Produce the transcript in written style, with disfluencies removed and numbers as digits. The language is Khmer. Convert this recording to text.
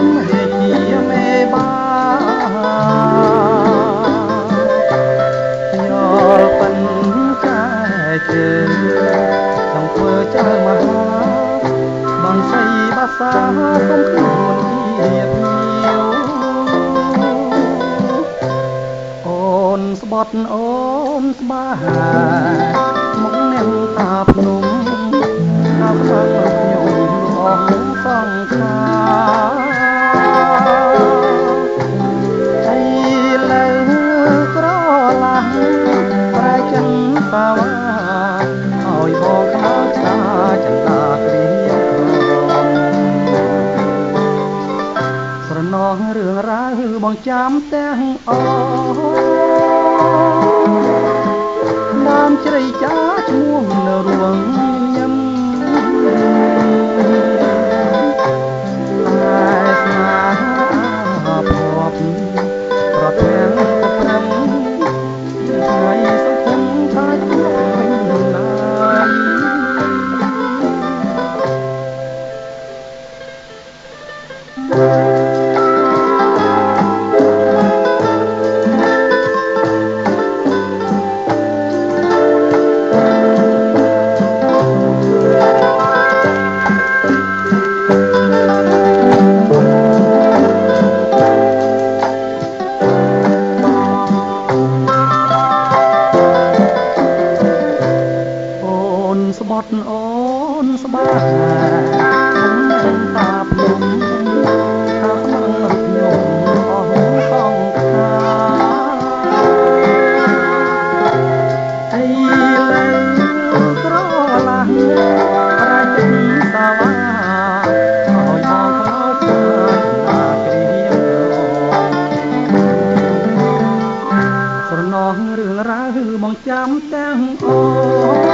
มให้เกียเมบาយល់ប៉ិនចែជើចង់ធ្វើចើមហាបានស្អីបាសាសុំខ្លួនទៀតអូនស្បត់អូនស្បាមកនាងតាភ្នំថាខ្លាំងខ្ញុំអស់សង្ខាសាវ៉ាឲ្យបងខ្លាចតាចន្ទាគ្រាស្រណោះរឿងរ៉ាវបងចាំទាំងអស់ដើមជ្រៃចាឈ្មោះនៅរួងញឹមតែស្នេហាភ័ព្វប្រធានប្រំថ្ងៃសុខថាជួបណាយស្បត់អូនស្បាខ្ញុំនឹងតាភ្នំថាខ្លាំងរកខ្ញុំអស់សង្ខាអីលែងក្រឡាស់ប្រាជ្ញសាវ៉ាឲ្យបងខ្លោចតាគ្រៀងស្រណោះរឿងរ៉ាវបងចាំទាំងអស់